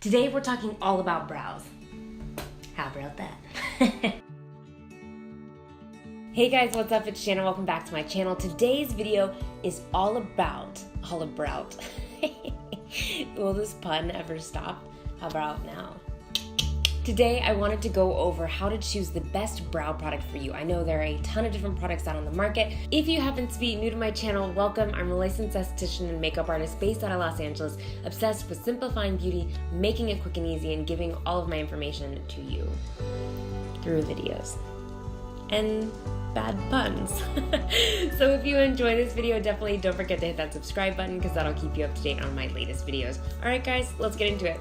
Today we're talking all about brows. How about that? Hey guys, what's up? It's Shannon. Welcome back to my channel. Today's video is all about. Will this pun ever stop? How about now? Today, I wanted to go over how to choose the best brow product for you. I know there are a ton of different products out on the market. If you happen to be new to my channel, welcome. I'm a licensed esthetician and makeup artist based out of Los Angeles, obsessed with simplifying beauty, making it quick and easy, and giving all of my information to you through videos and bad puns. So if you enjoy this video, definitely don't forget to hit that subscribe button because that'll keep you up to date on my latest videos. All right, guys, let's get into it.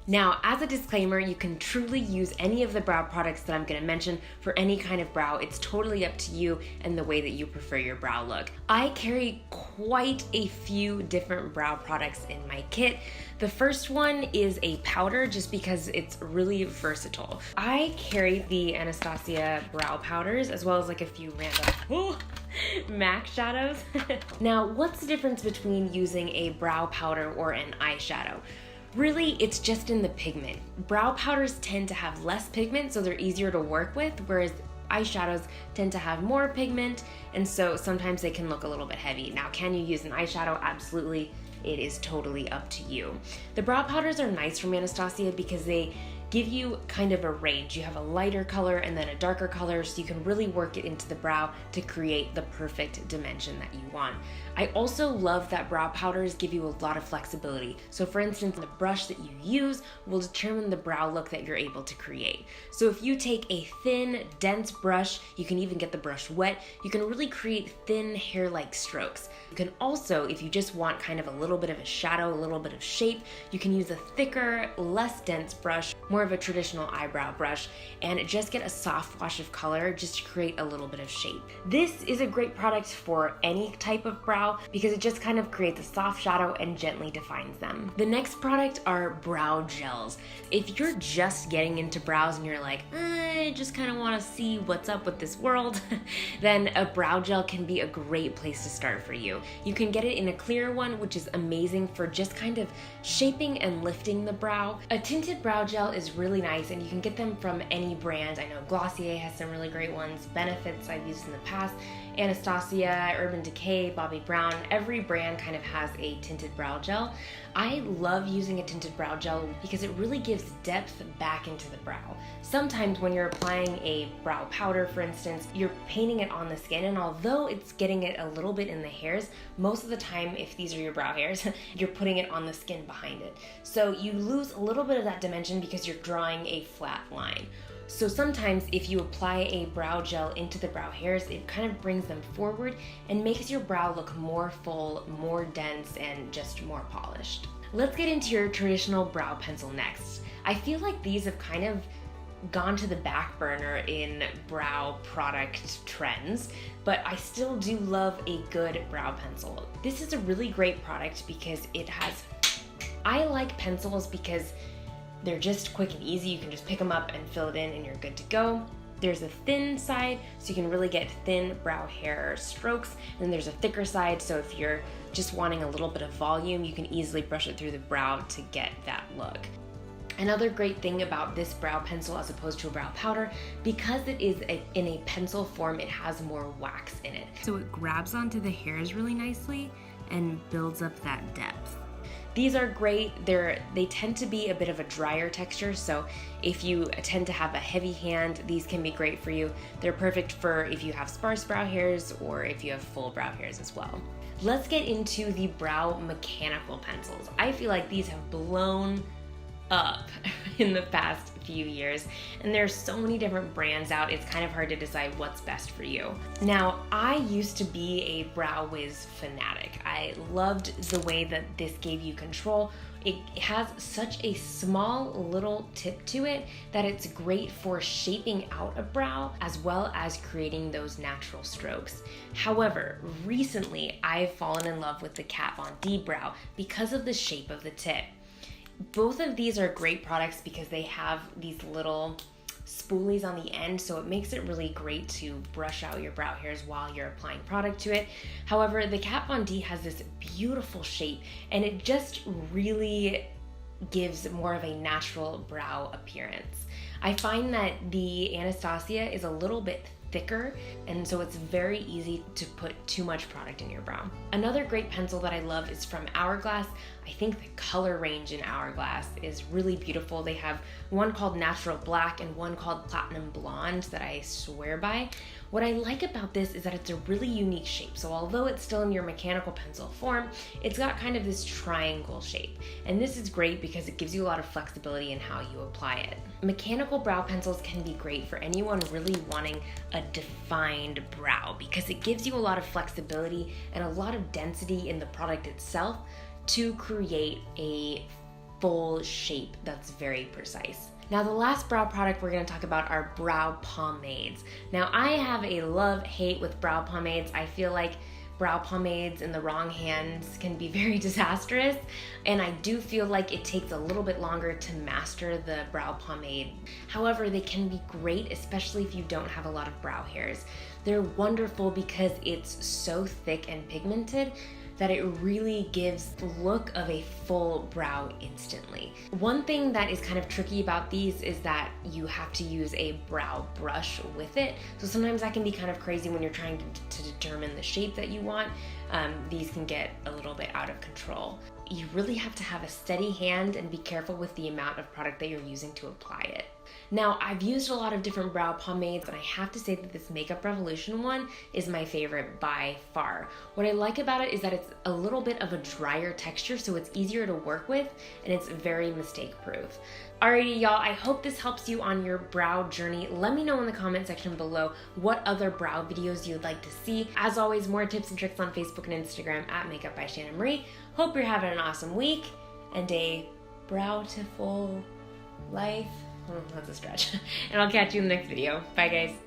Now, as a disclaimer, you can truly use any of the brow products that I'm going to mention for any kind of brow. It's totally up to you and the way that you prefer your brow look. I carry quite a few different brow products in my kit. The first one is a powder just because it's really versatile. I carry the Anastasia Brow Powders as well as like a few random MAC shadows. Now, what's the difference between using a brow powder or an eyeshadow? Really, it's just in the pigment. Brow powders tend to have less pigment, so they're easier to work with, whereas eyeshadows tend to have more pigment, and so sometimes they can look a little bit heavy. Now, can you use an eyeshadow? Absolutely. It is totally up to you. The brow powders are nice from Anastasia because they give you kind of a range. You have a lighter color and then a darker color, so you can really work it into the brow to create the perfect dimension that you want. I also love that brow powders give you a lot of flexibility. So for instance, the brush that you use will determine the brow look that you're able to create. So if you take a thin, dense brush, you can even get the brush wet, you can really create thin hair-like strokes. You can also, if you just want kind of a little bit of a shadow, a little bit of shape, you can use a thicker, less dense brush, more of a traditional eyebrow brush, and just get a soft wash of color just to create a little bit of shape. This is a great product for any type of brow because it just kind of creates a soft shadow and gently defines them. The next product are brow gels. If you're just getting into brows and you're like, I just kind of want to see what's up with this world, then a brow gel can be a great place to start for you. You can get it in a clear one, which is amazing for just kind of shaping and lifting the brow. A tinted brow gel is really nice and you can get them from any brand. I know Glossier has some really great ones, Benefits I've used in the past, Anastasia, Urban Decay, Bobbi Brown, every brand kind of has a tinted brow gel. I love using a tinted brow gel because it really gives depth back into the brow. Sometimes when you're applying a brow powder, for instance, you're painting it on the skin, and although it's getting it a little bit in the hairs, most of the time, if these are your brow hairs, you're putting it on the skin behind it. So you lose a little bit of that dimension because you're drawing a flat line. So sometimes if you apply a brow gel into the brow hairs, it kind of brings them forward and makes your brow look more full, more dense, and just more polished. Let's get into your traditional brow pencil next. I feel like these have kind of gone to the back burner in brow product trends, but I still do love a good brow pencil. This is a really great product because I like pencils because they're just quick and easy. You can just pick them up and fill it in and you're good to go. There's a thin side, so you can really get thin brow hair strokes. And then there's a thicker side, so if you're just wanting a little bit of volume, you can easily brush it through the brow to get that look. Another great thing about this brow pencil as opposed to a brow powder, because it is in a pencil form, it has more wax in it. So it grabs onto the hairs really nicely and builds up that depth. These are great. They tend to be a bit of a drier texture, so if you tend to have a heavy hand, these can be great for you. They're perfect for if you have sparse brow hairs or if you have full brow hairs as well. Let's get into the brow mechanical pencils. I feel like these have blown up in the past few years, and there's so many different brands out, it's kind of hard to decide what's best for you. Now, I used to be a Brow Wiz fanatic. I loved the way that this gave you control. It has such a small little tip to it that it's great for shaping out a brow as well as creating those natural strokes. However, recently I've fallen in love with the Kat Von D brow because of the shape of the tip. Both of these are great products because they have these little spoolies on the end, so it makes it really great to brush out your brow hairs while you're applying product to it. However, the Kat Von D has this beautiful shape, and it just really gives more of a natural brow appearance. I find that the Anastasia is a little bit thicker, and so it's very easy to put too much product in your brow. Another great pencil that I love is from Hourglass. I think the color range in Hourglass is really beautiful. They have one called Natural Black and one called Platinum Blonde that I swear by. What I like about this is that it's a really unique shape. So although it's still in your mechanical pencil form, it's got kind of this triangle shape. And this is great because it gives you a lot of flexibility in how you apply it. Mechanical brow pencils can be great for anyone really wanting a defined brow because it gives you a lot of flexibility and a lot of density in the product itself to create a full shape that's very precise. Now, the last brow product we're going to talk about are brow pomades. Now, I have a love-hate with brow pomades. I feel like brow pomades in the wrong hands can be very disastrous, and I do feel like it takes a little bit longer to master the brow pomade. However, they can be great, especially if you don't have a lot of brow hairs. They're wonderful because it's so thick and pigmented that it really gives the look of a full brow instantly. One thing that is kind of tricky about these is that you have to use a brow brush with it. So sometimes that can be kind of crazy when you're trying to determine the shape that you want. These can get a little bit out of control. You really have to have a steady hand and be careful with the amount of product that you're using to apply it. Now, I've used a lot of different brow pomades, and I have to say that this Makeup Revolution one is my favorite by far. What I like about it is that it's a little bit of a drier texture, so it's easier to work with, and it's very mistake-proof. Alrighty, y'all, I hope this helps you on your brow journey. Let me know in the comment section below what other brow videos you'd like to see. As always, more tips and tricks on Facebook and Instagram at Makeup by Shannon Marie. Hope you're having an awesome week and a brow-tiful life. That's a stretch. And I'll catch you in the next video. Bye, guys.